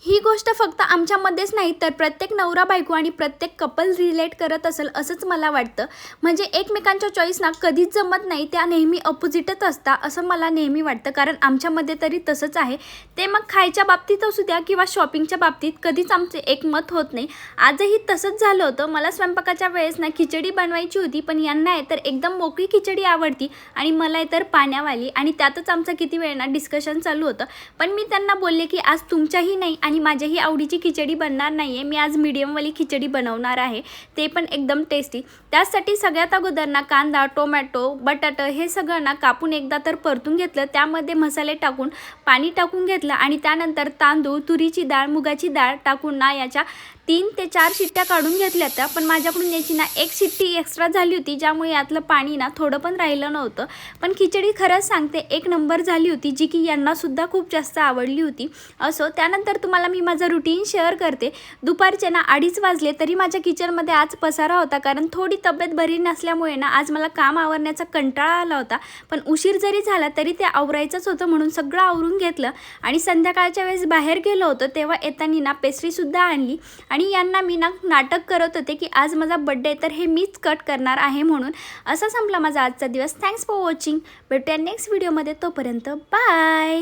ही गोष्ट फक्त आमच्यामध्येच नाही तर प्रत्येक नवरा बायको आणि प्रत्येक कपल रिलेट करत असेल असंच मला वाटतं. म्हणजे एकमेकांच्या चॉईस ना कधीच जमत नाही, त्या नेहमी अपोजिटच असतात असं मला नेहमी वाटतं. कारण आमच्यामध्ये तरी तसंच आहे. ते मग खायच्या बाबतीत असू द्या किंवा शॉपिंगच्या बाबतीत कधीच आमचे एकमत होत नाही. आजही तसंच झालं होतं. मला स्वयंपाकाच्या वेळेस ना खिचडी बनवायची होती, पण यांना आहे तर एकदम मोकळी खिचडी आवडती आणि मला आहे तर पाण्यावाली. आणि त्यातच आमचं किती वेळ ना डिस्कशन चालू होतं. पण मी त्यांना बोलले की आज तुमच्याही नाही आणि माझ्याही आवडीची खिचडी बनणार नाही आहे. मी आज मीडियमवाली खिचडी बनवणार आहे, ते पण एकदम टेस्टी. त्यासाठी सगळ्यात अगोदर ना कांदा, टोमॅटो, बटाटा हे सगळं ना कापून एकदा तर परतून घेतलं. त्यामध्ये मसाले टाकून पाणी टाकून घेतलं आणि त्यानंतर तांदूळ, तुरीची डाळ, मुगाची डाळ टाकून ना याच्या 3 ते 4 शिट्ट्या काढून घेतल्या होत्या. पण माझ्याकडून याची ना 1 शिट्टी एक्स्ट्रा झाली होती, ज्यामुळे यातलं पाणी ना थोडं पण राहिलं नव्हतं. पण खिचडी खरंच सांगते 1 नंबर झाली होती, जी की यांनासुद्धा खूप जास्त आवडली होती. असो, त्यानंतर तुम्हाला मी माझं रुटीन शेअर करते. दुपारचे ना 2:30 वाजले तरी माझ्या किचनमध्ये आज पसारा होता, कारण थोडी तब्येत बरी नसल्यामुळे ना आज मला काम आवरण्याचा कंटाळा आला होता. पण उशीर जरी झाला तरी ते आवरायचंच होतं, म्हणून सगळं आवरून घेतलं आणि संध्याकाळच्या वेळेस बाहेर गेलो होतो तेव्हा येताना ना पेस्ट्रीसुद्धा आणली. आणि यांना मी ना नाटक करत होते की आज माझा बर्थडे तर हे मीच कट करणार आहे म्हणून. असा संपला माझा आजचा दिवस. Thanks for watching. भेटूया नेक्स्ट व्हिडिओमध्ये. तोपर्यंत बाय.